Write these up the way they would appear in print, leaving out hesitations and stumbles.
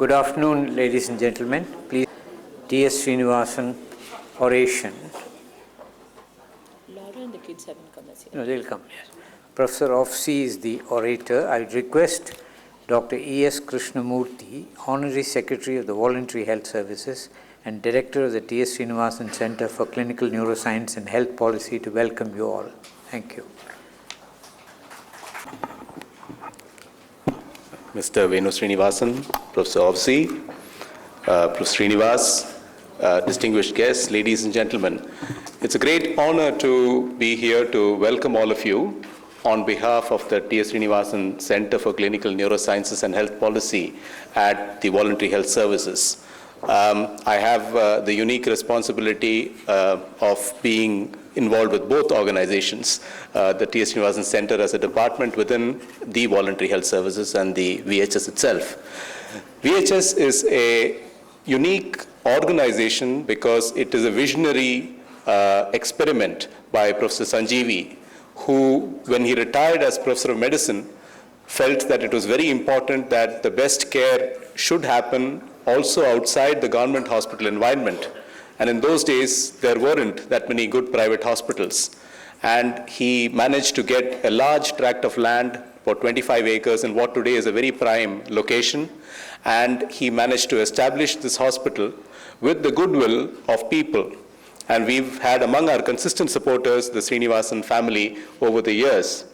Good afternoon, ladies and gentlemen. Please, TS Srinivasan oration. Laura and the kids haven't come as yet. No, they'll come, yes. Professor Osi is the orator. I request Dr. E.S. Krishnamoorthy, Honorary Secretary of the Voluntary Health Services and Director of the TS Srinivasan Center for Clinical Neuroscience and Health Policy, to welcome you all. Thank you. Mr. Venu Srinivasan, Professor Osi, Professor Srinivas, distinguished guests, ladies and gentlemen. It's a great honor to be here to welcome all of you on behalf of the TS Srinivasan Center for Clinical Neurosciences and Health Policy at the Voluntary Health Services. I have the unique responsibility of being involved with both organizations, the TS Srinivasan Center as a department within the Voluntary Health Services and the VHS itself. VHS is a unique organization because it is a visionary experiment by Professor Sanjeevi, who, when he retired as Professor of Medicine, felt that it was very important that the best care should happen also outside the government hospital environment. And in those days, there weren't that many good private hospitals. And he managed to get a large tract of land, about 25 acres, in what today is a very prime location. And he managed to establish this hospital with the goodwill of people. And we've had among our consistent supporters the Srinivasan family over the years.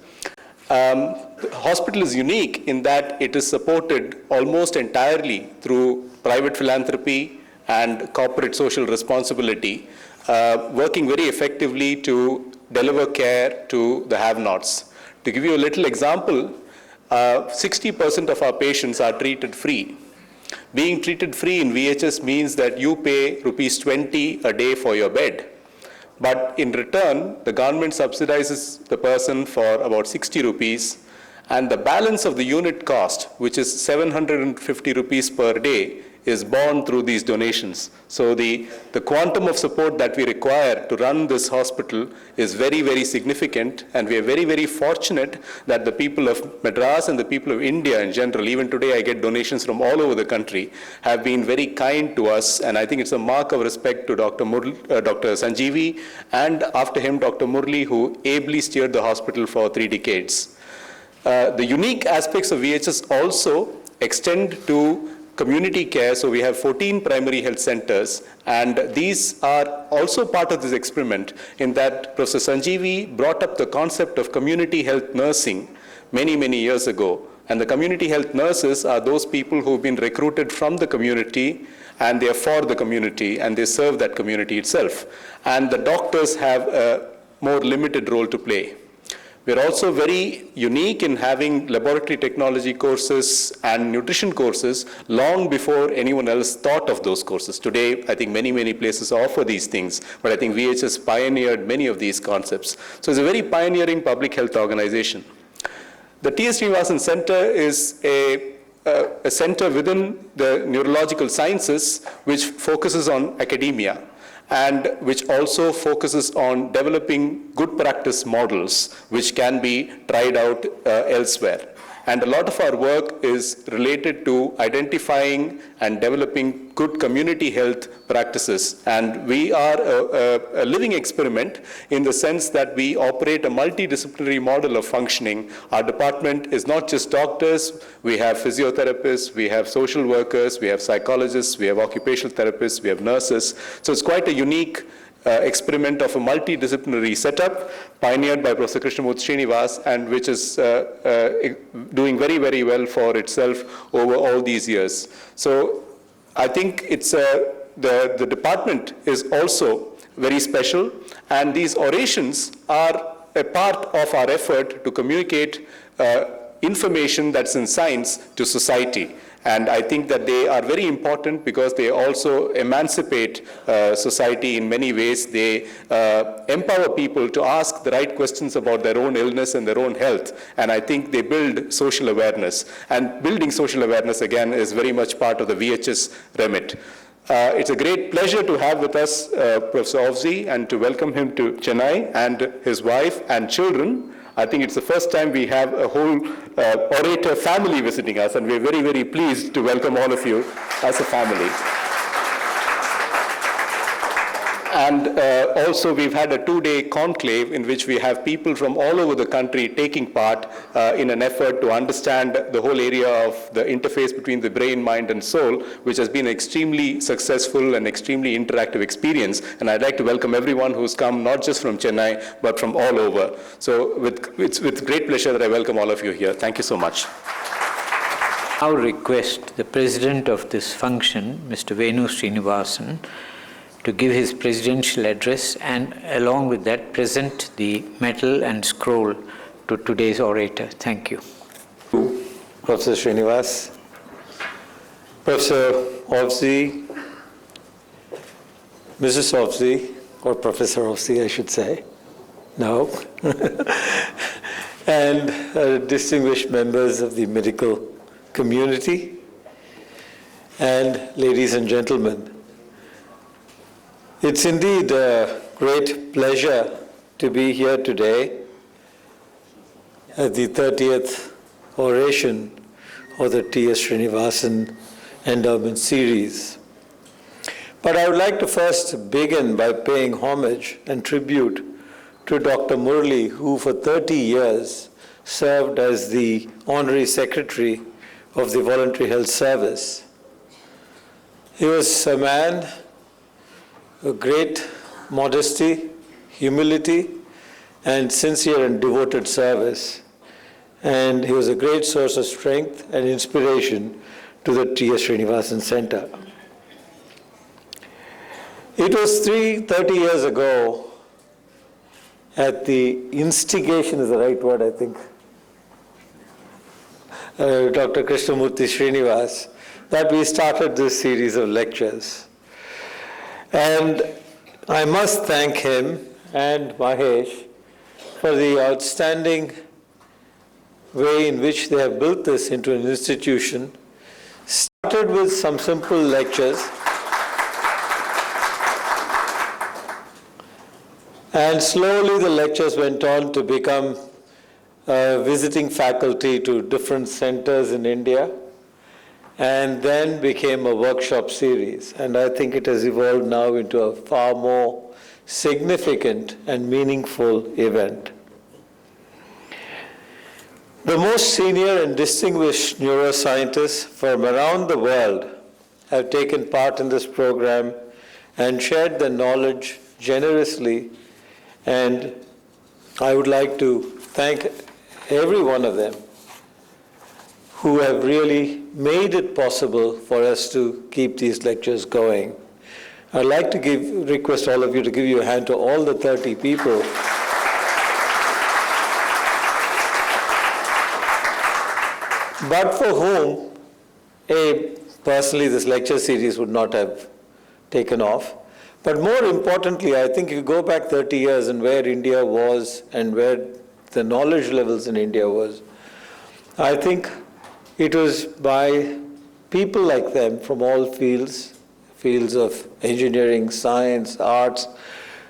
The hospital is unique in that it is supported almost entirely through private philanthropy and corporate social responsibility, working very effectively to deliver care to the have-nots. To give you a little example, 60% of our patients are treated free. Being treated free in VHS means that you pay rupees 20 a day for your bed. But in return, the government subsidizes the person for about 60 rupees, and the balance of the unit cost, which is 750 rupees per day, is borne through these donations. So the quantum of support that we require to run this hospital is very, very significant, and we are very, very fortunate that the people of Madras and the people of India in general, even today I get donations from all over the country, have been very kind to us, and I think it's a mark of respect to Dr. Sanjeevi, and after him Dr. Murli, who ably steered the hospital for 3 decades. The unique aspects of VHS also extend to community care. So we have 14 primary health centers, and these are also part of this experiment in that Professor Sanjeevi brought up the concept of community health nursing many, many years ago. And the community health nurses are those people who've been recruited from the community, and they are for the community, and they serve that community itself. And the doctors have a more limited role to play. We're also very unique in having laboratory technology courses and nutrition courses long before anyone else thought of those courses. Today, I think many, many places offer these things, but I think VHS pioneered many of these concepts. So it's a very pioneering public health organization. The TS Srinivasan Center is a center within the neurological sciences which focuses on academia, and which also focuses on developing good practice models which can be tried out elsewhere. And a lot of our work is related to identifying and developing good community health practices. And we are a living experiment in the sense that we operate a multidisciplinary model of functioning. Our department is not just doctors. We have physiotherapists, we have social workers, we have psychologists, we have occupational therapists, we have nurses. So it's quite a unique experiment of a multidisciplinary setup pioneered by Professor Krishnamoorthy and which is doing very, very well for itself over all these years. So I think it's the department is also very special, and these orations are a part of our effort to communicate information that's in science to society. And I think that they are very important because they also emancipate society in many ways. They empower people to ask the right questions about their own illness and their own health. And I think they build social awareness. And building social awareness, again, is very much part of the VHS remit. It's a great pleasure to have with us Professor Osi and to welcome him to Chennai, and his wife and children I think it's the first time we have a whole orator family visiting us, and we're very, very pleased to welcome all of you as a family. And also, we've had a 2-day conclave in which we have people from all over the country taking part in an effort to understand the whole area of the interface between the brain, mind, and soul, which has been an extremely successful and extremely interactive experience. And I'd like to welcome everyone who's come, not just from Chennai, but from all over. So it's with great pleasure that I welcome all of you here. Thank you so much. I will request the president of this function, Mr. Venu Srinivasan, to give his presidential address and along with that present the medal and scroll to today's orator. Thank you. Professor Srinivas, Professor Osi, Mrs. Osi, or Professor Osi, I should say, no, and distinguished members of the medical community, and ladies and gentlemen. It's indeed a great pleasure to be here today at the 30th oration of the TS Srinivasan Endowment Series. But I would like to first begin by paying homage and tribute to Dr. Murli, who for 30 years served as the Honorary Secretary of the Voluntary Health Service. He was a man of great modesty, humility, and sincere and devoted service. And he was a great source of strength and inspiration to the TS Srinivasan Center. It was 30 years ago, at the instigation is the right word, I think, Dr. Krishnamoorthy Srinivas, that we started this series of lectures. And I must thank him and Mahesh for the outstanding way in which they have built this into an institution. Started with some simple lectures, and slowly the lectures went on to become visiting faculty to different centers in India, and then became a workshop series. And I think it has evolved now into a far more significant and meaningful event. The most senior and distinguished neuroscientists from around the world have taken part in this program and shared their knowledge generously, and I would like to thank every one of them who have really made it possible for us to keep these lectures going. I'd like to request all of you to give your hand to all the 30 people but for whom, personally, this lecture series would not have taken off. But more importantly, I think if you go back 30 years and where India was and where the knowledge levels in India was, I think it was by people like them from all fields of engineering, science, arts,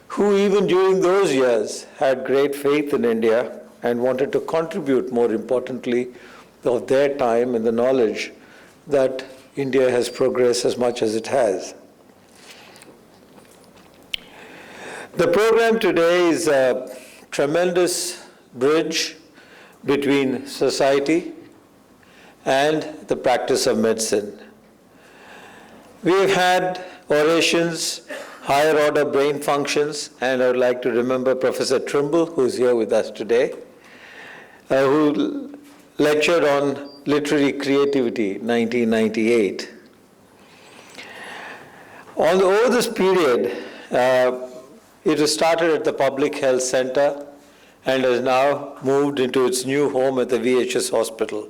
who even during those years had great faith in India and wanted to contribute, more importantly, of their time and the knowledge that India has progressed as much as it has. The program today is a tremendous bridge between society and the practice of medicine. We've had orations, higher order brain functions, and I would like to remember Professor Trimble, who's here with us today, who lectured on literary creativity, 1998. Over this period, it was started at the Public Health Center and has now moved into its new home at the VHS Hospital.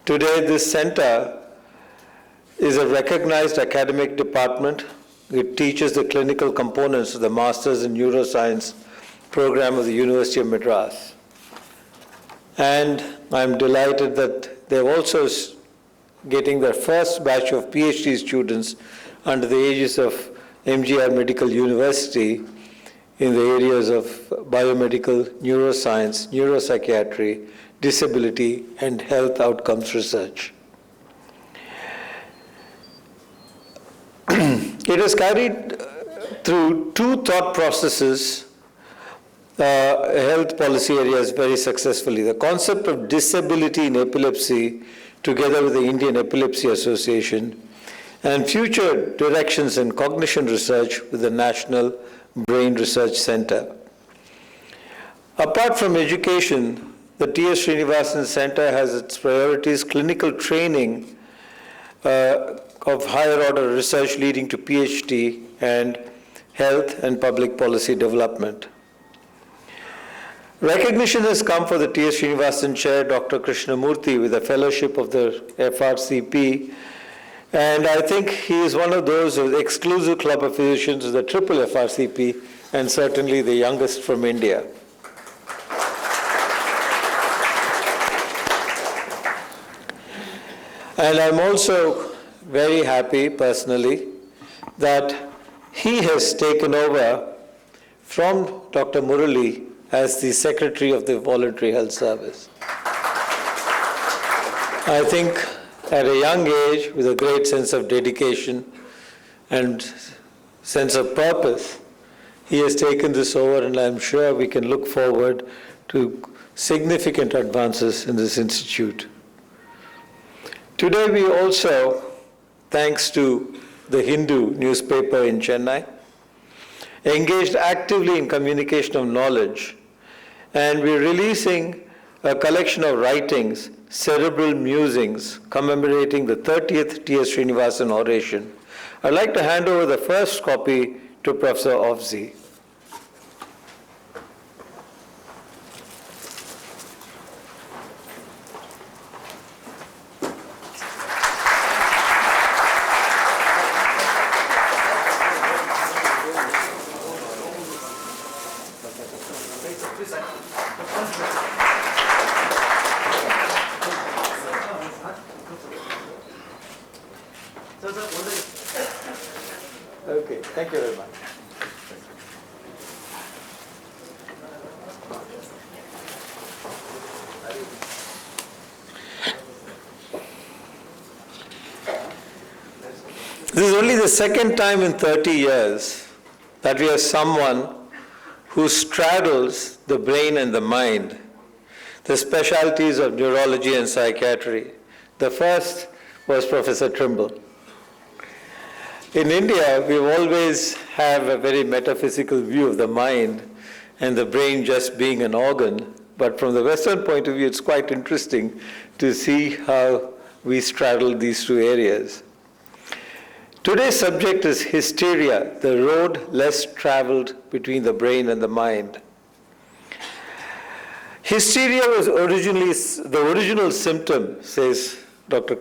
Today, this center is a recognized academic department. It teaches the clinical components of the Masters in Neuroscience program of the University of Madras. And I'm delighted that they're also getting their first batch of PhD students under the aegis of MGR Medical University in the areas of biomedical, neuroscience, neuropsychiatry, disability, and health outcomes research. It is carried through two thought processes, health policy areas very successfully. The concept of disability in epilepsy, together with the Indian Epilepsy Association, and future directions in cognition research with the National Brain Research Center. Apart from education, the TS Srinivasan Center has its priorities clinical training of higher order research leading to PhD and health and public policy development. Recognition has come for the TS Srinivasan Chair, Dr. Krishnamoorthy, with a fellowship of the FRCP. And I think he is one of those with exclusive club of physicians of the triple FRCP, and certainly the youngest from India. And I'm also very happy personally that he has taken over from Dr. Murali as the Secretary of the Voluntary Health Service. I think at a young age, with a great sense of dedication and sense of purpose, he has taken this over, and I'm sure we can look forward to significant advances in this institute. Today we also, thanks to the Hindu newspaper in Chennai, engaged actively in communication of knowledge, and we're releasing a collection of writings, Cerebral Musings, commemorating the 30th TS Srinivasan Oration. I'd like to hand over the first copy to Professor Osi. Okay, thank you very much. This is only the second time in 30 years that we have someone who straddles the brain and the mind, the specialties of neurology and psychiatry. The first was Professor Trimble. In India, we always have a very metaphysical view of the mind and the brain just being an organ. But from the Western point of view, it's quite interesting to see how we straddle these two areas. Today's subject is hysteria, the road less traveled between the brain and the mind. Hysteria was originally, the original symptom, says Dr.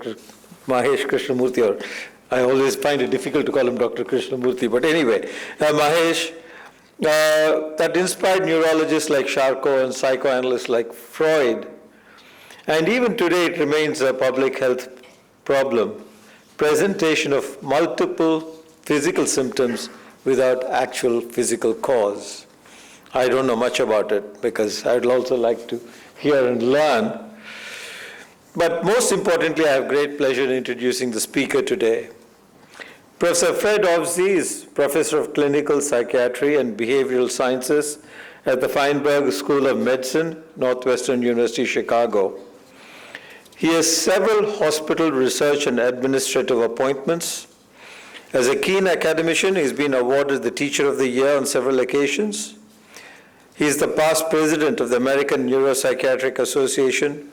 Mahesh Krishnamoorthy, or I always find it difficult to call him Dr. Krishnamoorthy, but anyway, Mahesh, that inspired neurologists like Charcot and psychoanalysts like Freud. And even today it remains a public health problem. Presentation of multiple physical symptoms without actual physical cause. I don't know much about it because I'd also like to hear and learn. But most importantly, I have great pleasure in introducing the speaker today. Professor Fred Osi is Professor of Clinical Psychiatry and Behavioral Sciences at the Feinberg School of Medicine, Northwestern University, Chicago. He has several hospital research and administrative appointments. As a keen academician, he's been awarded the Teacher of the Year on several occasions. He is the past president of the American Neuropsychiatric Association.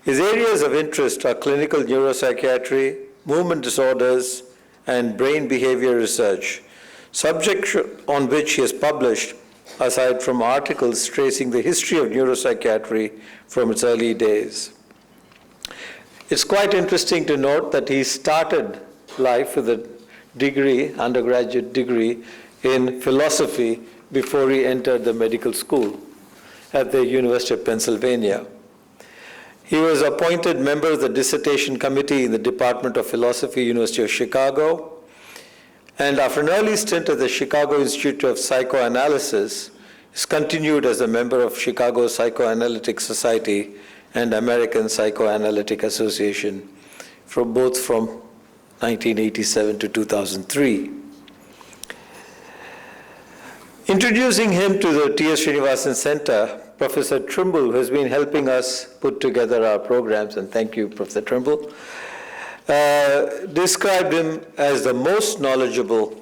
His areas of interest are clinical neuropsychiatry, movement disorders, and brain behavior research, subjects on which he has published, aside from articles tracing the history of neuropsychiatry from its early days. It's quite interesting to note that he started life with a degree, undergraduate degree, in philosophy before he entered the medical school at the University of Pennsylvania. He was appointed member of the dissertation committee in the Department of Philosophy, University of Chicago, and after an early stint at the Chicago Institute of Psychoanalysis, is continued as a member of Chicago Psychoanalytic Society and American Psychoanalytic Association, both from 1987 to 2003. Introducing him to the TS Srinivasan Center, Professor Trimble, who has been helping us put together our programs, and thank you, Professor Trimble, described him as the most knowledgeable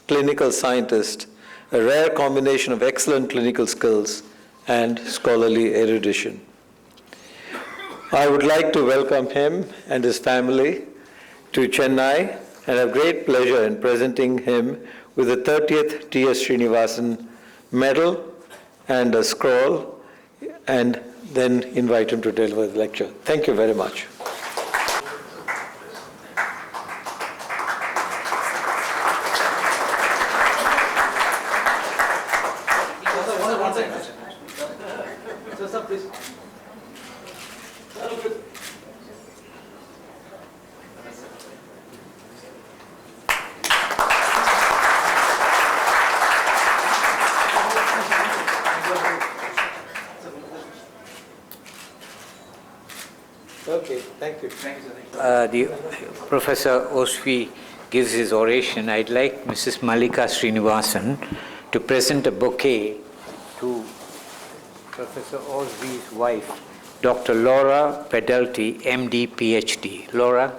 clinical scientist, a rare combination of excellent clinical skills and scholarly erudition. I would like to welcome him and his family to Chennai and have great pleasure in presenting him with the 30th TS Srinivasan Medal and a scroll, and then invite him to deliver the lecture. Thank you very much. Okay, thank you. Professor Osi gives his oration. I'd like Mrs. Mallika Srinivasan to present a bouquet to Professor Osi's wife, Dr. Laura Pedelti, MD, PhD. Laura.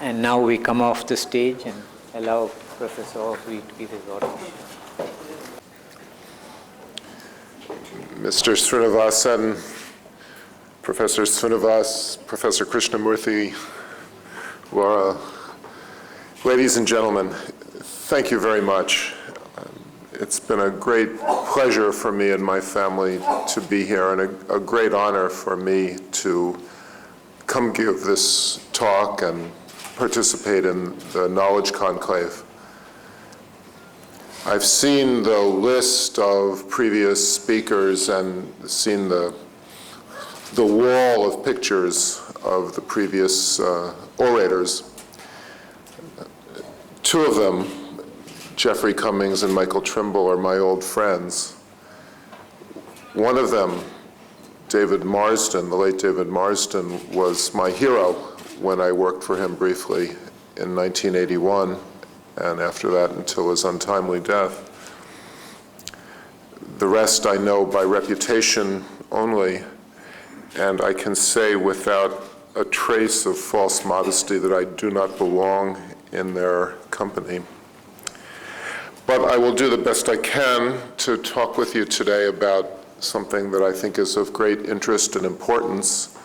And now we come off the stage and allow Professor Osi to give his oration. Mr. Srinivasan, Professor Srinivas, Professor Krishnamoorthy, Laura, ladies and gentlemen, thank you very much. It's been a great pleasure for me and my family to be here, and a great honor for me to come give this talk and participate in the Knowledge Conclave. I've seen the list of previous speakers and seen the wall of pictures of the previous orators. Two of them, Jeffrey Cummings and Michael Trimble, are my old friends. One of them, David Marsden, the late David Marsden, was my hero when I worked for him briefly in 1981, and after that until his untimely death. The rest I know by reputation only, and I can say without a trace of false modesty that I do not belong in their company. But I will do the best I can to talk with you today about something that I think is of great interest and importance.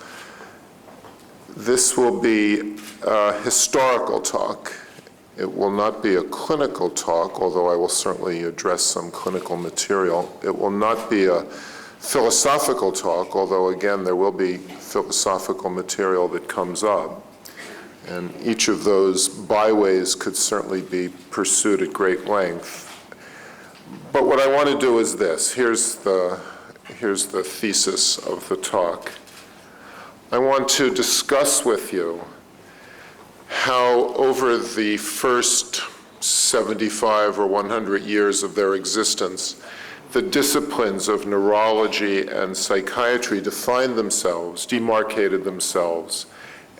This will be a historical talk. It will not be a clinical talk, although I will certainly address some clinical material. It will not be a philosophical talk, although again there will be philosophical material that comes up. And each of those byways could certainly be pursued at great length. But what I want to do is this. Here's the thesis of the talk. I want to discuss with you how over the first 75 or 100 years of their existence, the disciplines of neurology and psychiatry defined themselves, demarcated themselves,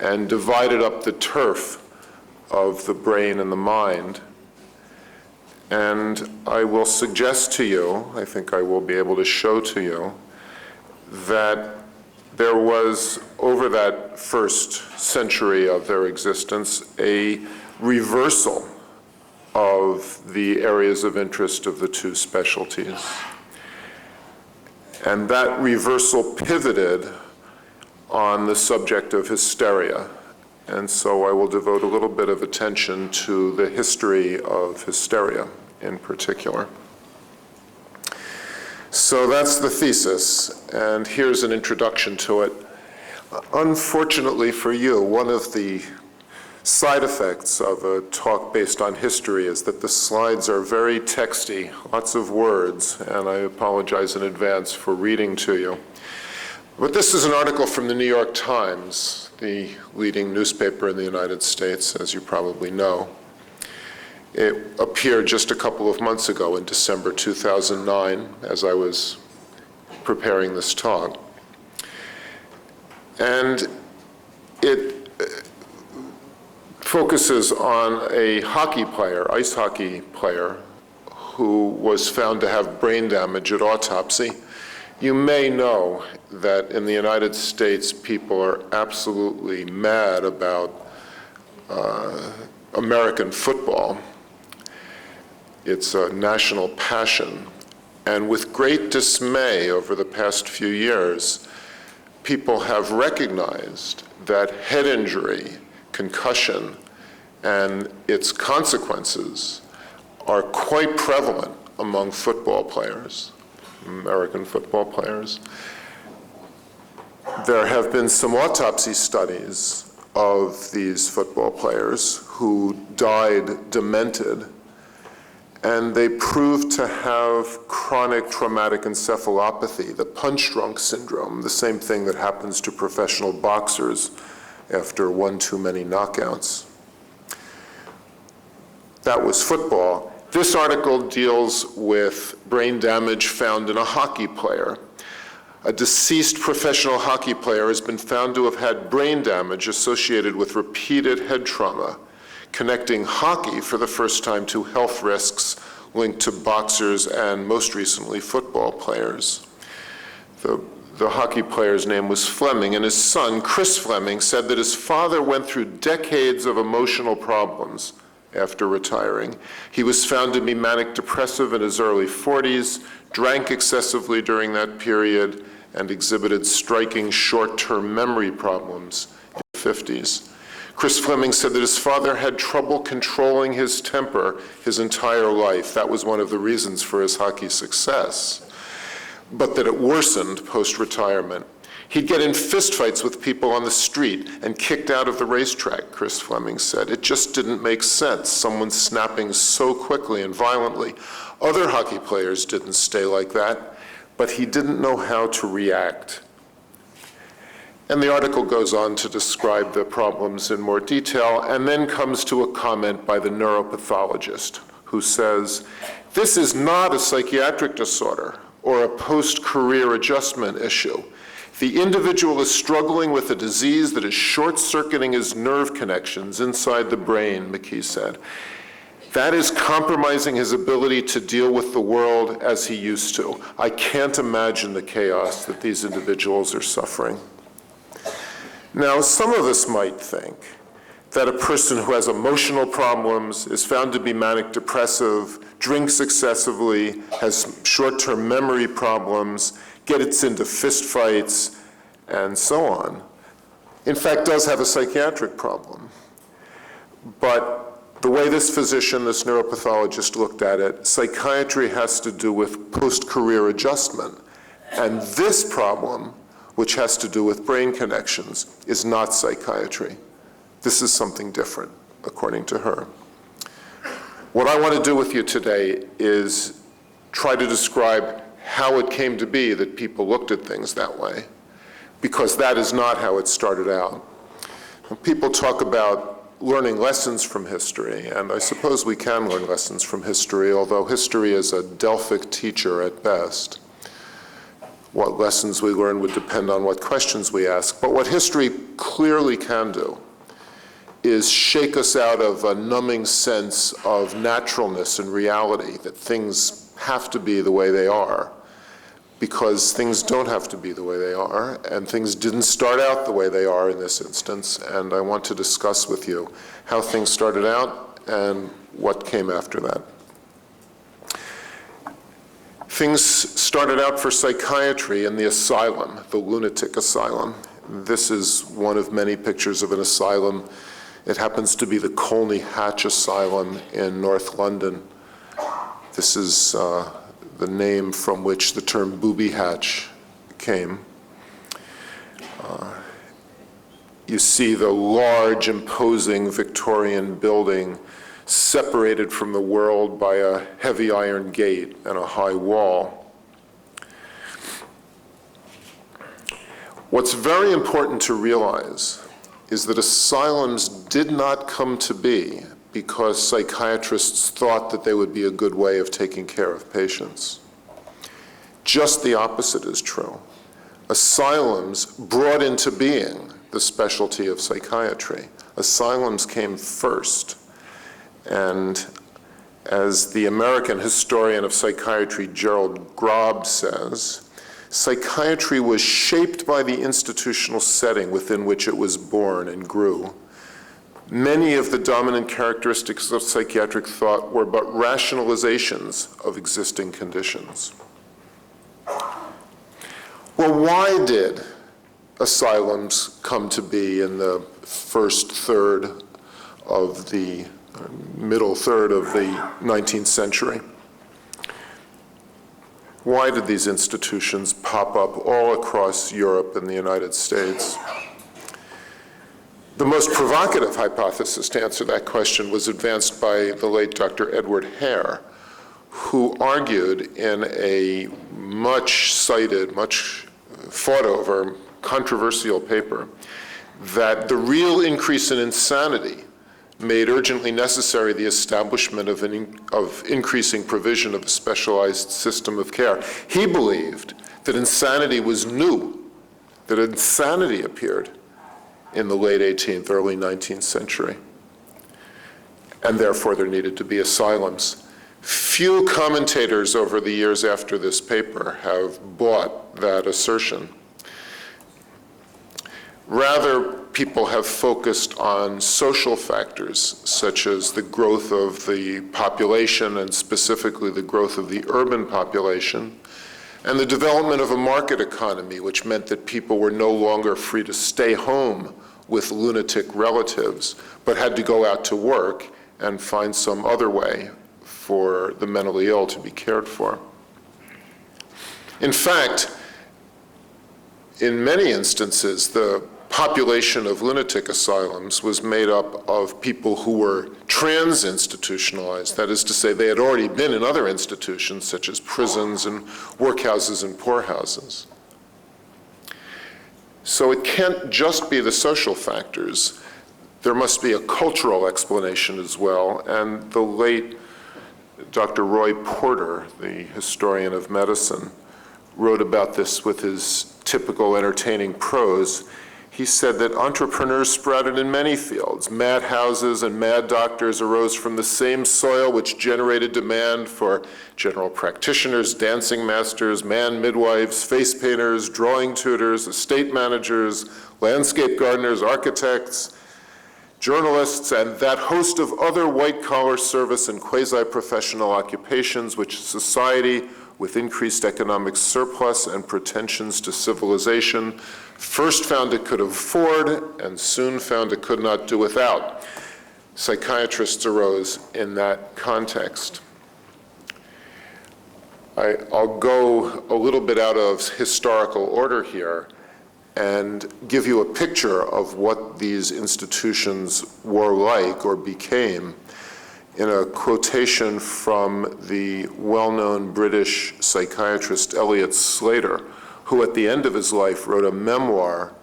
and divided up the turf of the brain and the mind. And I will suggest to you, I think I will be able to show to you, that there was, over that first century of their existence, a reversal of the areas of interest of the two specialties. And that reversal pivoted on the subject of hysteria. And so I will devote a little bit of attention to the history of hysteria in particular. So that's the thesis, and here's an introduction to it. Unfortunately for you, one of the side effects of a talk based on history is that the slides are very texty, lots of words, and I apologize in advance for reading to you. But this is an article from the New York Times, the leading newspaper in the United States, as you probably know. It appeared just a couple of months ago in December 2009, as I was preparing this talk. And it focuses on a hockey player, ice hockey player, who was found to have brain damage at autopsy. You may know that in the United States, people are absolutely mad about American football. It's a national passion. And with great dismay over the past few years, people have recognized that head injury, concussion, and its consequences are quite prevalent among football players, American football players. There have been some autopsy studies of these football players who died demented, and they proved to have chronic traumatic encephalopathy, the punch-drunk syndrome, the same thing that happens to professional boxers after one too many knockouts. That was football. This article deals with brain damage found in a hockey player. A deceased professional hockey player has been found to have had brain damage associated with repeated head trauma, connecting hockey for the first time to health risks linked to boxers and most recently football players. The hockey player's name was Fleming, and his son, Chris Fleming, said that his father went through decades of emotional problems after retiring. He was found to be manic depressive in his early 40s, drank excessively during that period, and exhibited striking short-term memory problems in the 50s. Chris Fleming said that his father had trouble controlling his temper his entire life. That was one of the reasons for his hockey success, but that it worsened post-retirement. He'd get in fistfights with people on the street and kicked out of the racetrack, Chris Fleming said. It just didn't make sense, someone snapping so quickly and violently. Other hockey players didn't stay like that, but he didn't know how to react. And the article goes on to describe the problems in more detail, and then comes to a comment by the neuropathologist who says, "This is not a psychiatric disorder or a post-career adjustment issue. The individual is struggling with a disease that is short-circuiting his nerve connections inside the brain," McKee said. "That is compromising his ability to deal with the world as he used to. I can't imagine the chaos that these individuals are suffering." Now, some of us might think that a person who has emotional problems, is found to be manic depressive, drinks excessively, has short-term memory problems, gets into fistfights, and so on, in fact, does have a psychiatric problem. But the way this physician, this neuropathologist looked at it, psychiatry has to do with post-career adjustment. And this problem, which has to do with brain connections, is not psychiatry. This is something different, according to her. What I want to do with you today is try to describe how it came to be that people looked at things that way, because that is not how it started out. People talk about learning lessons from history, and I suppose we can learn lessons from history, although history is a Delphic teacher at best. What lessons we learn would depend on what questions we ask. But what history clearly can do is shake us out of a numbing sense of naturalness and reality, that things have to be the way they are, because things don't have to be the way they are, and things didn't start out the way they are in this instance. And I want to discuss with you how things started out and what came after that. Things started out for psychiatry in the asylum, the lunatic asylum. This is one of many pictures of an asylum. It happens to be the Colney Hatch Asylum in North London. This is the name from which the term booby hatch came. You see the large, imposing Victorian building separated from the world by a heavy iron gate and a high wall. What's very important to realize is that asylums did not come to be because psychiatrists thought that they would be a good way of taking care of patients. Just the opposite is true. Asylums brought into being the specialty of psychiatry. Asylums came first. And as the American historian of psychiatry, Gerald Grob, says, psychiatry was shaped by the institutional setting within which it was born and grew. Many of the dominant characteristics of psychiatric thought were but rationalizations of existing conditions. Well, why did asylums come to be in the first third of the middle third of the 19th century? Why did these institutions pop up all across Europe and the United States? The most provocative hypothesis to answer that question was advanced by the late Dr. Edward Hare, who argued in a much cited, much fought over, controversial paper that the real increase in insanity made urgently necessary the establishment of increasing provision of a specialized system of care. He believed that insanity was new, that insanity appeared in the late 18th, early 19th century, and therefore there needed to be asylums. Few commentators over the years after this paper have bought that assertion. Rather, people have focused on social factors, such as the growth of the population, and specifically the growth of the urban population, and the development of a market economy, which meant that people were no longer free to stay home with lunatic relatives, but had to go out to work and find some other way for the mentally ill to be cared for. In fact, in many instances, the population of lunatic asylums was made up of people who were trans-institutionalized. That is to say, they had already been in other institutions, such as prisons and workhouses and poorhouses. So it can't just be the social factors. There must be a cultural explanation as well, and the late Dr. Roy Porter, the historian of medicine, wrote about this with his typical entertaining prose. He said that entrepreneurs sprouted in many fields. Mad houses and mad doctors arose from the same soil which generated demand for general practitioners, dancing masters, man midwives, face painters, drawing tutors, estate managers, landscape gardeners, architects, journalists, and that host of other white-collar service and quasi-professional occupations which society, with increased economic surplus and pretensions to civilization, first found it could afford and soon found it could not do without. Psychiatrists arose in that context. I'll go a little bit out of historical order here and give you a picture of what these institutions were like or became in a quotation from the well-known British psychiatrist Elliot Slater, who at the end of his life wrote a memoir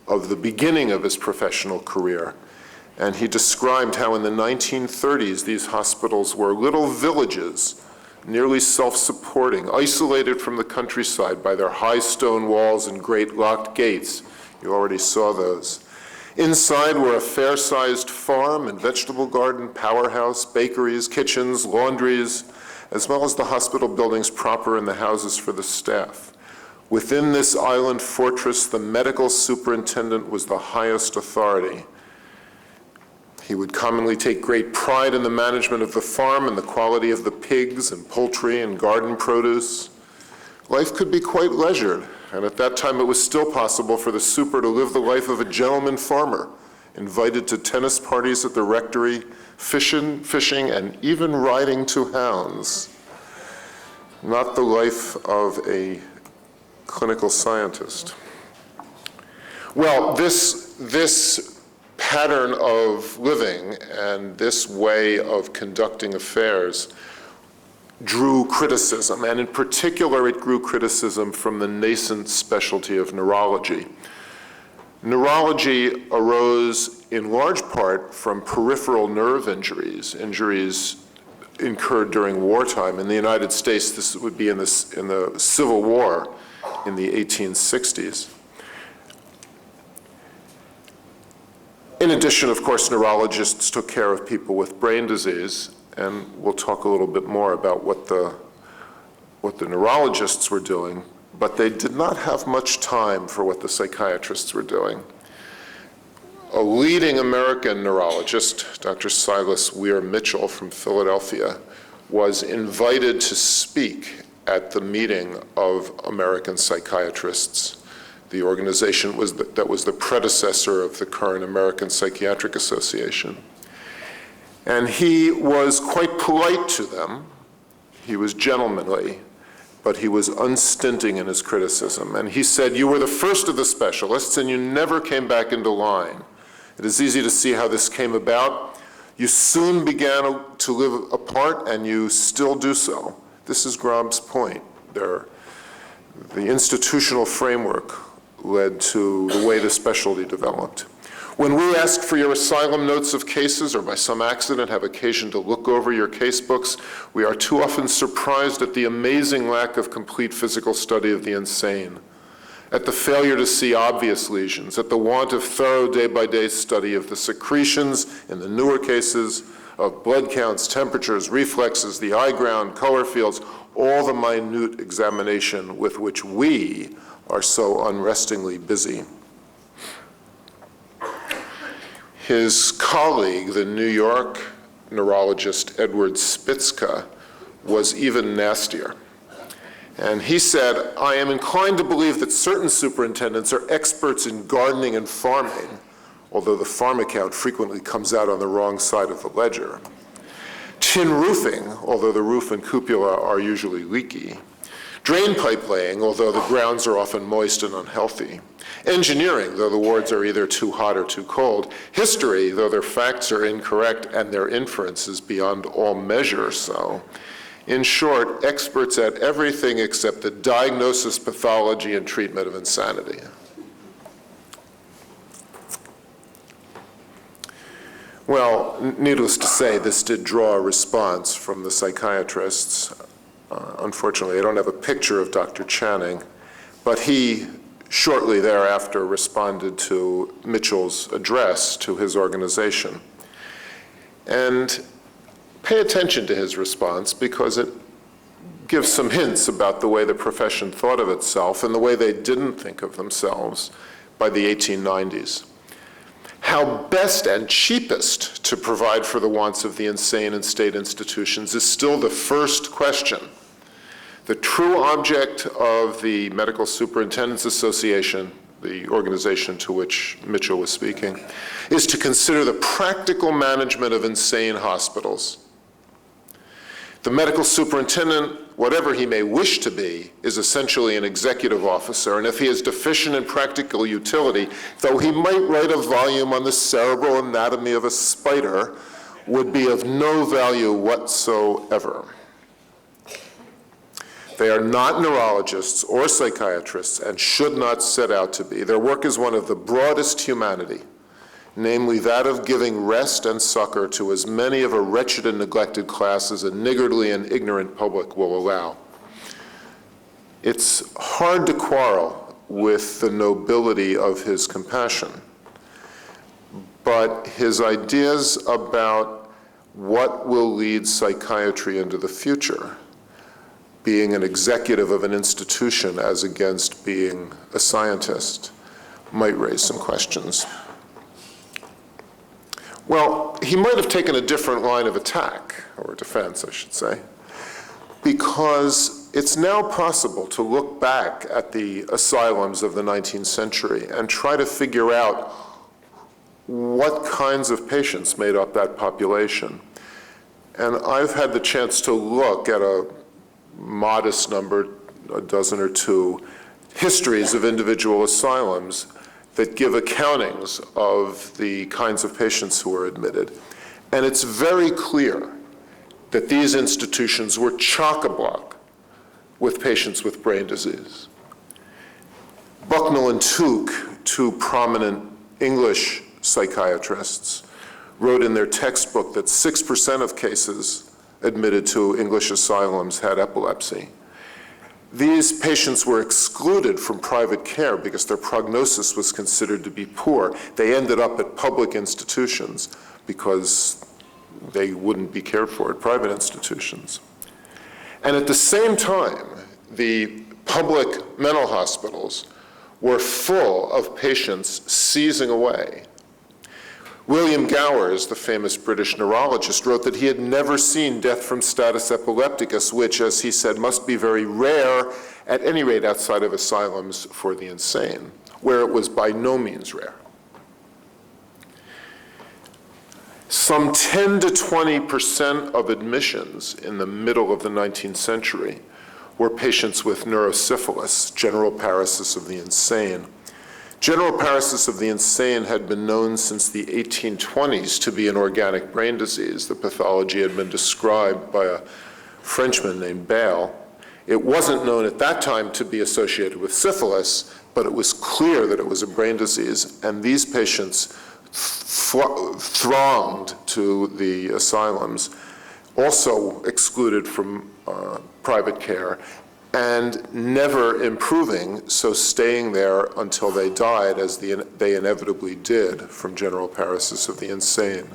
of the beginning of his professional career. And he described how in the 1930s these hospitals were little villages, nearly self-supporting, isolated from the countryside by their high stone walls and great locked gates. You already saw those. Inside were a fair-sized farm and vegetable garden, powerhouse, bakeries, kitchens, laundries, as well as the hospital buildings proper and the houses for the staff. Within this island fortress, the medical superintendent was the highest authority. He would commonly take great pride in the management of the farm and the quality of the pigs and poultry and garden produce. Life could be quite leisured, and at that time it was still possible for the super to live the life of a gentleman farmer, invited to tennis parties at the rectory, fishing, and even riding to hounds. Not the life of a clinical scientist. Well, this this pattern of living and this way of conducting affairs drew criticism, and in particular it drew criticism from the nascent specialty of neurology. Neurology arose in large part from peripheral nerve injuries, injuries incurred during wartime. In the United States, this would be in the Civil War in the 1860s. In addition, of course, neurologists took care of people with brain disease, and we'll talk a little bit more about what the neurologists were doing, but they did not have much time for what the psychiatrists were doing. A leading American neurologist, Dr. Silas Weir Mitchell from Philadelphia, was invited to speak at the meeting of American psychiatrists. The organization that was the predecessor of the current American Psychiatric Association. And he was quite polite to them. He was gentlemanly, but he was unstinting in his criticism. And he said, "You were the first of the specialists, and you never came back into line. It is easy to see how this came about. You soon began to live apart, and you still do so." This is Grob's point. The institutional framework led to the way the specialty developed. When we ask for your asylum notes of cases, or by some accident have occasion to look over your case books, we are too often surprised at the amazing lack of complete physical study of the insane, at the failure to see obvious lesions, at the want of thorough day-by-day study of the secretions in the newer cases, of blood counts, temperatures, reflexes, the eye ground, color fields, all the minute examination with which we are so unrestingly busy. His colleague, the New York neurologist Edward Spitzka, was even nastier. And he said, "I am inclined to believe that certain superintendents are experts in gardening and farming, although the farm account frequently comes out on the wrong side of the ledger. Tin roofing, although the roof and cupola are usually leaky. Drain pipe laying, although the grounds are often moist and unhealthy. Engineering, though the wards are either too hot or too cold. History, though their facts are incorrect and their inference is beyond all measure so. In short, experts at everything except the diagnosis, pathology, and treatment of insanity." Well, needless to say, this did draw a response from the psychiatrists. Unfortunately, I don't have a picture of Dr. Channing, but he shortly thereafter responded to Mitchell's address to his organization. And pay attention to his response because it gives some hints about the way the profession thought of itself and the way they didn't think of themselves by the 1890s. How best and cheapest to provide for the wants of the insane in state institutions is still the first question. The true object of the Medical Superintendents Association, the organization to which Mitchell was speaking, is to consider the practical management of insane hospitals. The medical superintendent, whatever he may wish to be, is essentially an executive officer, and if he is deficient in practical utility, though he might write a volume on the cerebral anatomy of a spider, would be of no value whatsoever. They are not neurologists or psychiatrists and should not set out to be. Their work is one of the broadest humanity, namely that of giving rest and succor to as many of a wretched and neglected class as a niggardly and ignorant public will allow. It's hard to quarrel with the nobility of his compassion, but his ideas about what will lead psychiatry into the future, being an executive of an institution as against being a scientist, might raise some questions. Well, he might have taken a different line of attack, or defense, I should say, because it's now possible to look back at the asylums of the 19th century and try to figure out what kinds of patients made up that population. And I've had the chance to look at a modest number, a dozen or two, histories of individual asylums that give accountings of the kinds of patients who were admitted. And it's very clear that these institutions were chock-a-block with patients with brain disease. Bucknell and Tuke, two prominent English psychiatrists, wrote in their textbook that 6% of cases admitted to English asylums had epilepsy. These patients were excluded from private care because their prognosis was considered to be poor. They ended up at public institutions because they wouldn't be cared for at private institutions. And at the same time, the public mental hospitals were full of patients seizing away. William Gowers, the famous British neurologist, wrote that he had never seen death from status epilepticus, which, as he said, must be very rare, at any rate outside of asylums for the insane, where it was by no means rare. Some 10 to 20% of admissions in the middle of the 19th century were patients with neurosyphilis, general paresis of the insane. General paresis of the insane had been known since the 1820s to be an organic brain disease. The pathology had been described by a Frenchman named Bale. It wasn't known at that time to be associated with syphilis, but it was clear that it was a brain disease, and these patients thronged to the asylums, also excluded from private care, and never improving, so staying there until they died, as they inevitably did from general paresis of the insane.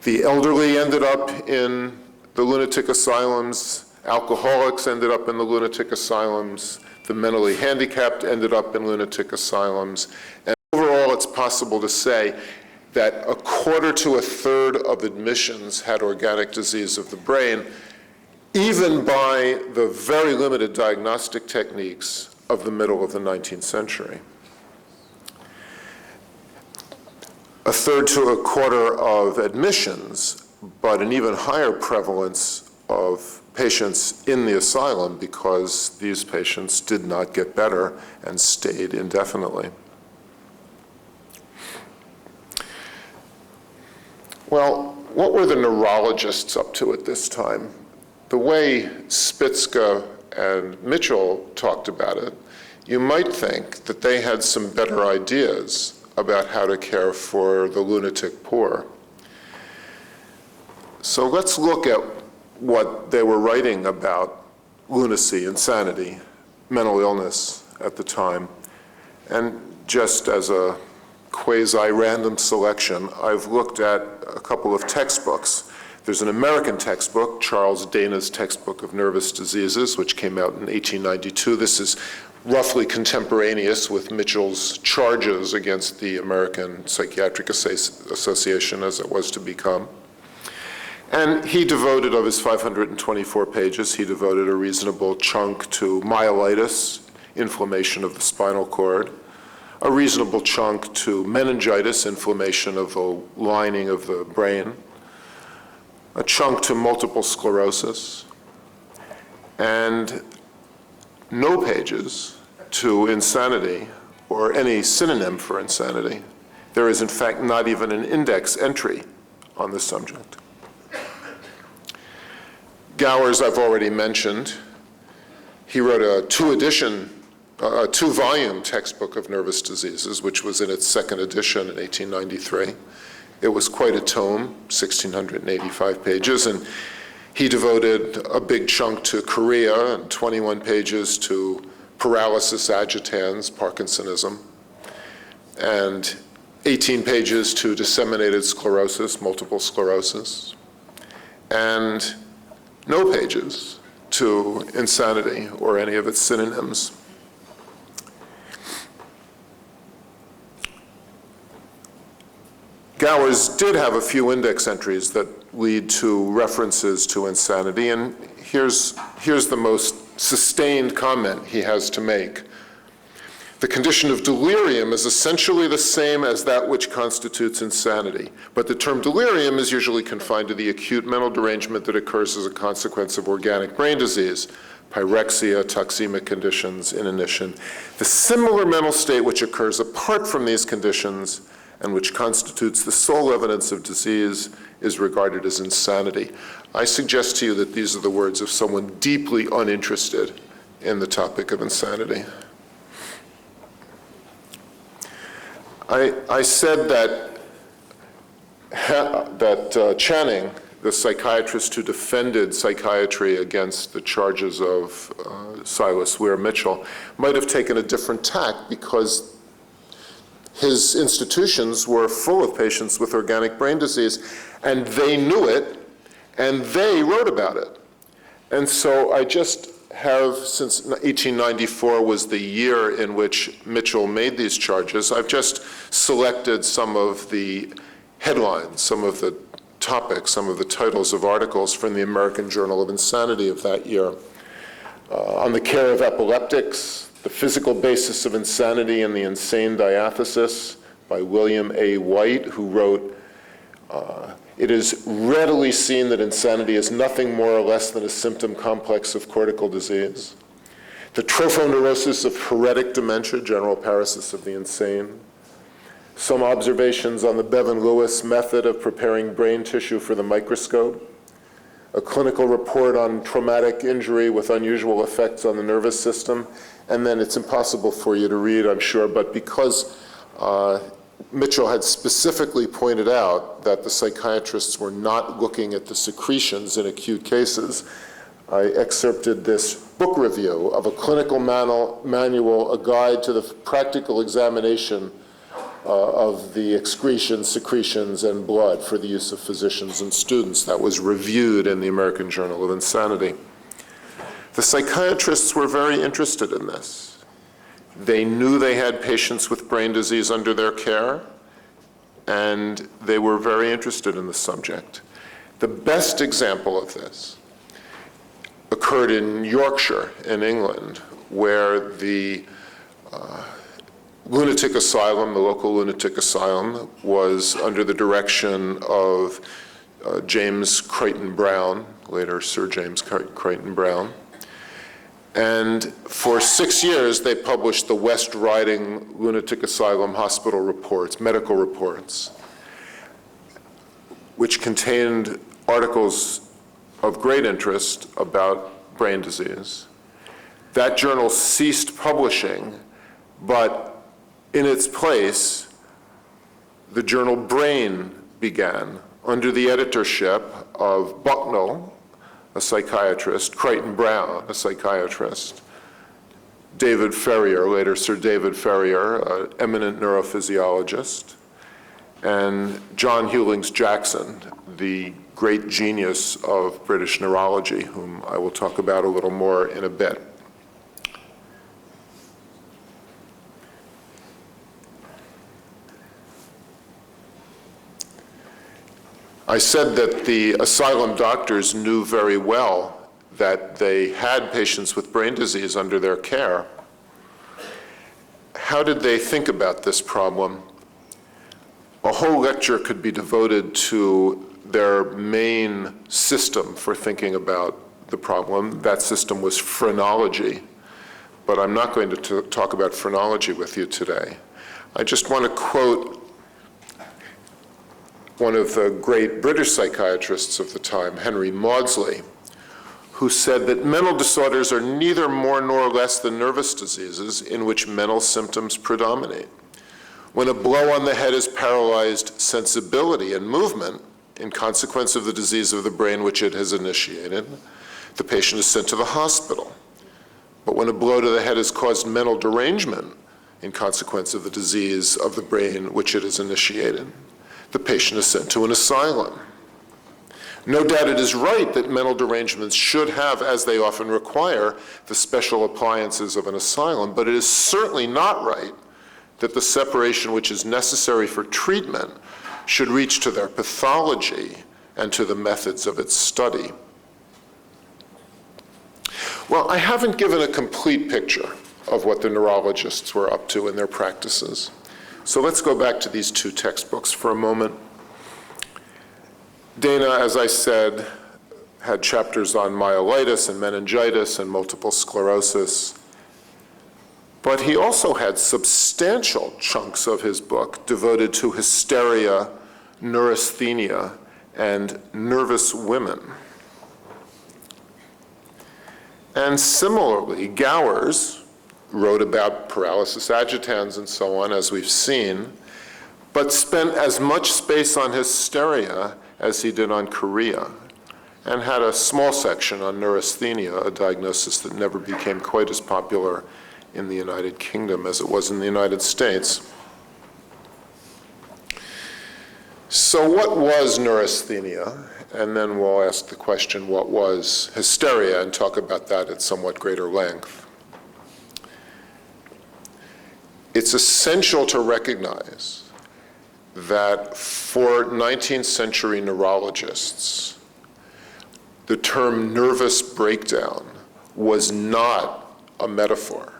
The elderly ended up in the lunatic asylums, alcoholics ended up in the lunatic asylums, the mentally handicapped ended up in lunatic asylums, and overall it's possible to say that a quarter to a third of admissions had organic disease of the brain, even by the very limited diagnostic techniques of the middle of the 19th century. A third to a quarter of admissions, but an even higher prevalence of patients in the asylum because these patients did not get better and stayed indefinitely. Well, what were the neurologists up to at this time? The way Spitzka and Mitchell talked about it, you might think that they had some better ideas about how to care for the lunatic poor. So let's look at what they were writing about lunacy, insanity, mental illness at the time. And just as a quasi-random selection, I've looked at a couple of textbooks. There's an American textbook, Charles Dana's Textbook of Nervous Diseases, which came out in 1892. This is roughly contemporaneous with Mitchell's charges against the American Psychiatric Association, as it was to become. And he devoted, of his 524 pages, he devoted a reasonable chunk to myelitis, inflammation of the spinal cord, a reasonable chunk to meningitis, inflammation of the lining of the brain, a chunk to multiple sclerosis, and no pages to insanity or any synonym for insanity. There is, in fact, not even an index entry on the subject. Gowers, I've already mentioned. He wrote a two-volume textbook of nervous diseases, which was in its second edition in 1893. It was quite a tome, 1,685 pages, and he devoted a big chunk to chorea and 21 pages to paralysis agitans, Parkinsonism, and 18 pages to disseminated sclerosis, multiple sclerosis, and no pages to insanity or any of its synonyms. Gowers did have a few index entries that lead to references to insanity, and here's the most sustained comment he has to make. The condition of delirium is essentially the same as that which constitutes insanity, but the term delirium is usually confined to the acute mental derangement that occurs as a consequence of organic brain disease. pyrexia, toxemic conditions, inanition. The similar mental state which occurs apart from these conditions and which constitutes the sole evidence of disease is regarded as insanity. I suggest to you that these are the words of someone deeply uninterested in the topic of insanity. I said that Channing, the psychiatrist who defended psychiatry against the charges of Silas Weir Mitchell, might have taken a different tack because his institutions were full of patients with organic brain disease, and they knew it, and they wrote about it. And so I just have, since 1894 was the year in which Mitchell made these charges, I've just selected some of the headlines, some of the topics, some of the titles of articles from the American Journal of Insanity of that year. On the care of epileptics, the physical basis of insanity and the insane diathesis by William A. White, who wrote, it is readily seen that insanity is nothing more or less than a symptom complex of cortical disease. The trophoneurosis of heretic dementia, general paresis of the insane. Some observations on the Bevan-Lewis method of preparing brain tissue for the microscope. A clinical report on traumatic injury with unusual effects on the nervous system. And then it's impossible for you to read, I'm sure, but because Mitchell had specifically pointed out that the psychiatrists were not looking at the secretions in acute cases, I excerpted this book review of a clinical manual, a guide to the practical examination of the excretions, secretions, and blood for the use of physicians and students. That was reviewed in the American Journal of Insanity. The psychiatrists were very interested in this. They knew they had patients with brain disease under their care, and they were very interested in the subject. The best example of this occurred in Yorkshire, in England, where the lunatic asylum, the local lunatic asylum, was under the direction of James Crichton Browne, later Sir James Crichton Browne. And for 6 years, they published the West Riding Lunatic Asylum Hospital reports, medical reports, which contained articles of great interest about brain disease. That journal ceased publishing, but in its place, the journal Brain began under the editorship of Bucknell, a psychiatrist, Crichton Browne, a psychiatrist, David Ferrier, later Sir David Ferrier, an eminent neurophysiologist, and John Hewlings Jackson, the great genius of British neurology, whom I will talk about a little more in a bit. I said that the asylum doctors knew very well that they had patients with brain disease under their care. How did they think about this problem? A whole lecture could be devoted to their main system for thinking about the problem. That system was phrenology, but I'm not going to talk about phrenology with you today. I just want to quote one of the great British psychiatrists of the time, Henry Maudsley, who said that mental disorders are neither more nor less than nervous diseases in which mental symptoms predominate. When a blow on the head has paralyzed sensibility and movement in consequence of the disease of the brain which it has initiated, the patient is sent to the hospital. But when a blow to the head has caused mental derangement in consequence of the disease of the brain which it has initiated, the patient is sent to an asylum. No doubt it is right that mental derangements should have, as they often require, the special appliances of an asylum, but it is certainly not right that the separation which is necessary for treatment should reach to their pathology and to the methods of its study. Well, I haven't given a complete picture of what the neurologists were up to in their practices. So let's go back to these two textbooks for a moment. Dana, as I said, had chapters on myelitis and meningitis and multiple sclerosis. But he also had substantial chunks of his book devoted to hysteria, neurasthenia, and nervous women. And similarly, Gowers wrote about paralysis agitans and so on, as we've seen, but spent as much space on hysteria as he did on chorea, and had a small section on neurasthenia, a diagnosis that never became quite as popular in the United Kingdom as it was in the United States. So what was neurasthenia? And then we'll ask the question, what was hysteria, and talk about that at somewhat greater length. It's essential to recognize that for 19th century neurologists, the term nervous breakdown was not a metaphor.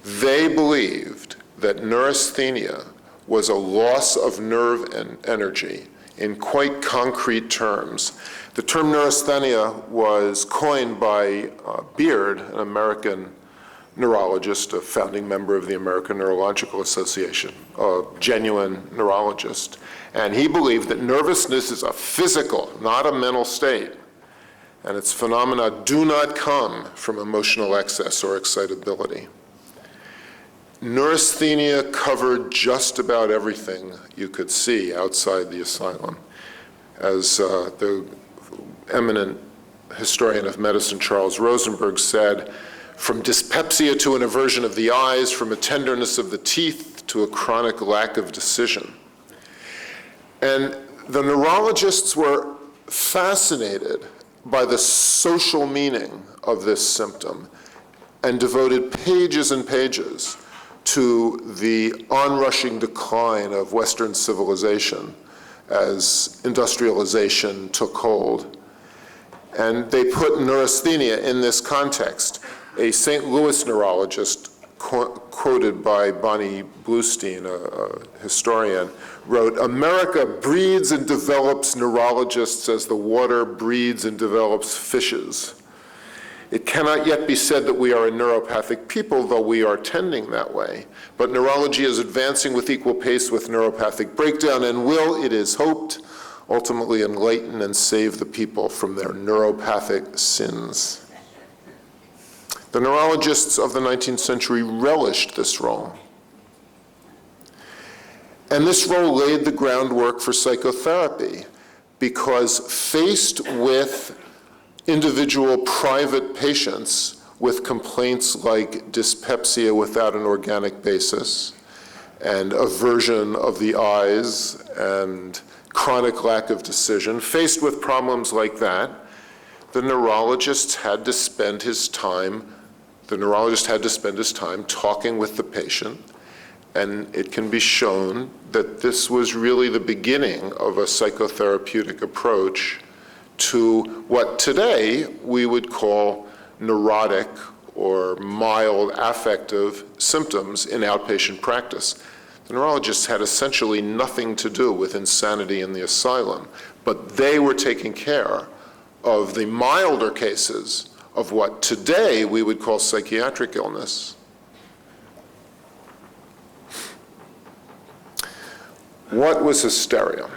They believed that neurasthenia was a loss of nerve and energy in quite concrete terms. The term neurasthenia was coined by Beard, an American neurologist, a founding member of the American Neurological Association, a genuine neurologist. And he believed that nervousness is a physical, not a mental state. And its phenomena do not come from emotional excess or excitability. Neurasthenia covered just about everything you could see outside the asylum. As the eminent historian of medicine, Charles Rosenberg, said, from dyspepsia to an aversion of the eyes, from a tenderness of the teeth to a chronic lack of decision. And the neurologists were fascinated by the social meaning of this symptom and devoted pages and pages to the onrushing decline of Western civilization as industrialization took hold. And they put neurasthenia in this context. A St. Louis neurologist, quoted by Bonnie Bluestein, a historian, wrote, "America breeds and develops neurologists as the water breeds and develops fishes. It cannot yet be said that we are a neuropathic people, though we are tending that way. But neurology is advancing with equal pace with neuropathic breakdown and will, it is hoped, ultimately enlighten and save the people from their neuropathic sins." The neurologists of the 19th century relished this role. And this role laid the groundwork for psychotherapy, because faced with individual private patients with complaints like dyspepsia without an organic basis, and aversion of the eyes, and chronic lack of decision, faced with problems like that, the neurologist had to spend his time talking with the patient, and it can be shown that this was really the beginning of a psychotherapeutic approach to what today we would call neurotic or mild affective symptoms in outpatient practice. The neurologists had essentially nothing to do with insanity in the asylum, but they were taking care of the milder cases of what today we would call psychiatric illness. What was hysteria?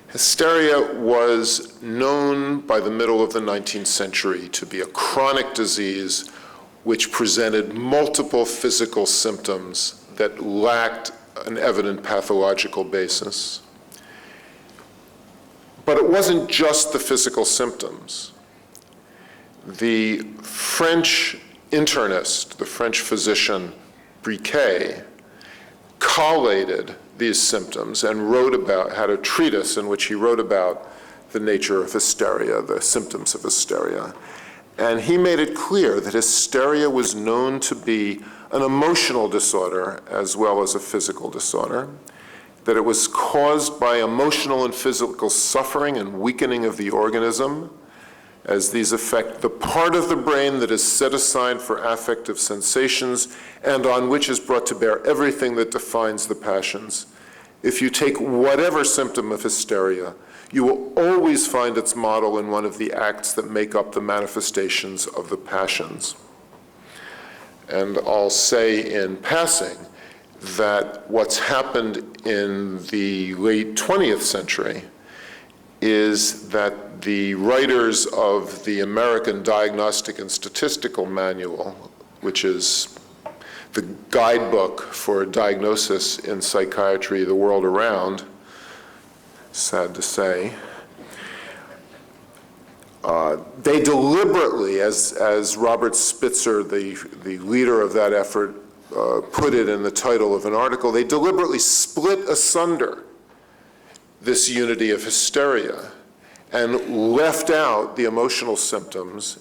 Hysteria was known by the middle of the 19th century to be a chronic disease which presented multiple physical symptoms that lacked an evident pathological basis. But it wasn't just the physical symptoms. The French internist, the French physician Briquet, collated these symptoms and had a treatise in which he wrote about the nature of hysteria, the symptoms of hysteria. And he made it clear that hysteria was known to be an emotional disorder as well as a physical disorder, that it was caused by emotional and physical suffering and weakening of the organism, as these affect the part of the brain that is set aside for affective sensations and on which is brought to bear everything that defines the passions. If you take whatever symptom of hysteria, you will always find its model in one of the acts that make up the manifestations of the passions. And I'll say in passing that what's happened in the late 20th century is that the writers of the American Diagnostic and Statistical Manual, which is the guidebook for diagnosis in psychiatry the world around, sad to say, they deliberately, as Robert Spitzer, the leader of that effort, put it in the title of an article, they deliberately split asunder this unity of hysteria and left out the emotional symptoms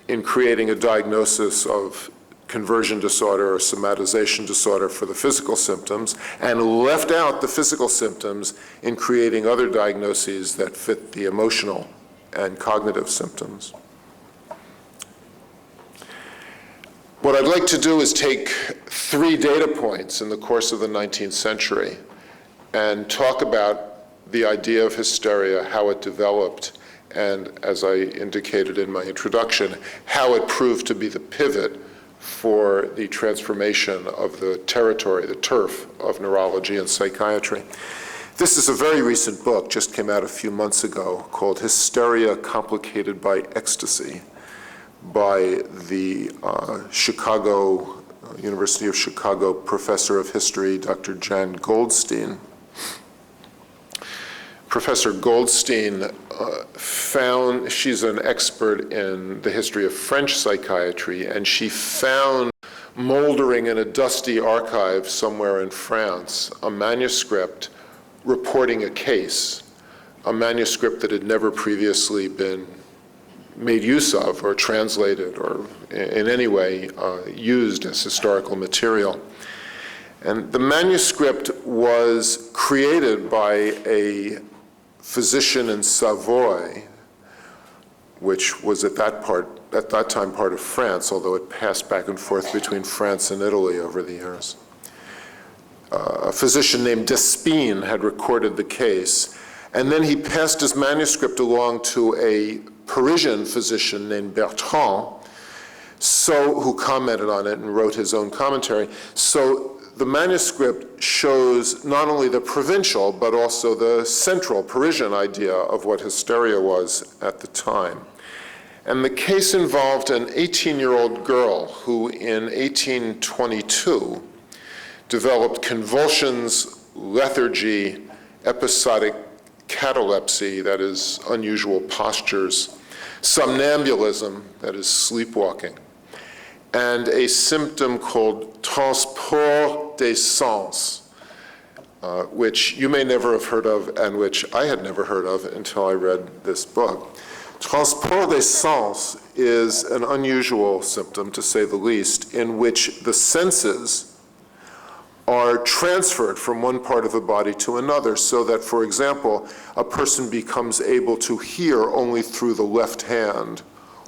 in creating a diagnosis of conversion disorder or somatization disorder for the physical symptoms, and left out the physical symptoms in creating other diagnoses that fit the emotional and cognitive symptoms. What I'd like to do is take 3 data points in the course of the 19th century and talk about the idea of hysteria, how it developed, and as I indicated in my introduction, how it proved to be the pivot for the transformation of the territory, the turf of neurology and psychiatry. This is a very recent book, just came out a few months ago, called Hysteria Complicated by Ecstasy, by the University of Chicago professor of history, Dr. Jan Goldstein. Professor Goldstein she's an expert in the history of French psychiatry, and she found moldering in a dusty archive somewhere in France a manuscript reporting a case, a manuscript that had never previously been made use of or translated or in any way used as historical material. And the manuscript was created by a physician in Savoy, which was at that time part of France, although it passed back and forth between France and Italy over the years. A physician named Despines had recorded the case, and then he passed his manuscript along to a Parisian physician named Bertrand, who commented on it and wrote his own commentary. So the manuscript shows not only the provincial, but also the central Parisian idea of what hysteria was at the time. And the case involved an 18-year-old girl who in 1822 developed convulsions, lethargy, episodic catalepsy, that is unusual postures, somnambulism, that is sleepwalking, and a symptom called transport des sens, which you may never have heard of and which I had never heard of until I read this book. Transport des sens is an unusual symptom, to say the least, in which the senses are transferred from one part of the body to another, so that, for example, a person becomes able to hear only through the left hand,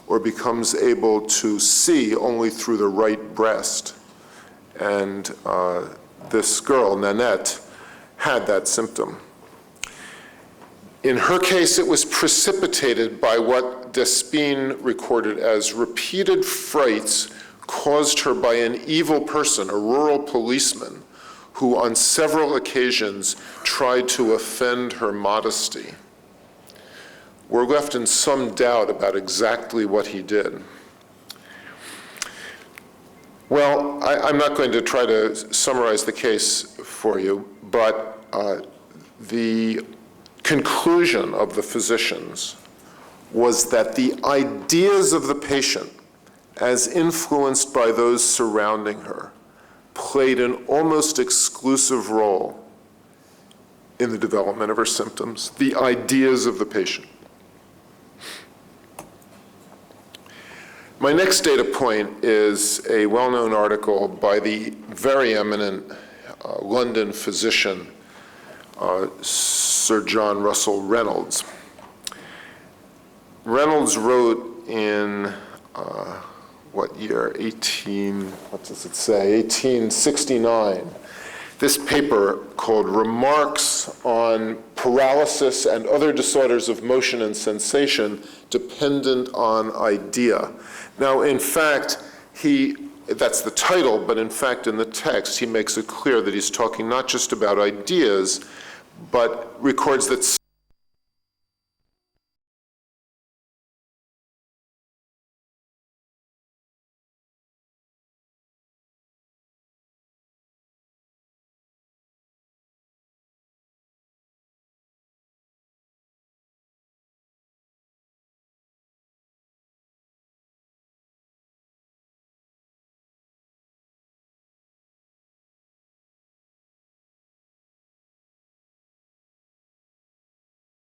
or becomes able to see only through the right breast. And this girl, Nanette, had that symptom. In her case, it was precipitated by what Despines recorded as repeated frights caused her by an evil person, a rural policeman, who on several occasions tried to offend her modesty. We're left in some doubt about exactly what he did. Well, I'm not going to try to summarize the case for you, but the conclusion of the physicians was that the ideas of the patient, as influenced by those surrounding her, played an almost exclusive role in the development of her symptoms, the ideas of the patient. My next data point is a well-known article by the very eminent London physician, Sir John Russell Reynolds. Reynolds wrote in, what year, 1869, this paper called Remarks on Paralysis and Other Disorders of Motion and Sensation Dependent on Idea. Now, in fact, that's the title, but in fact, in the text, he makes it clear that he's talking not just about ideas, but records that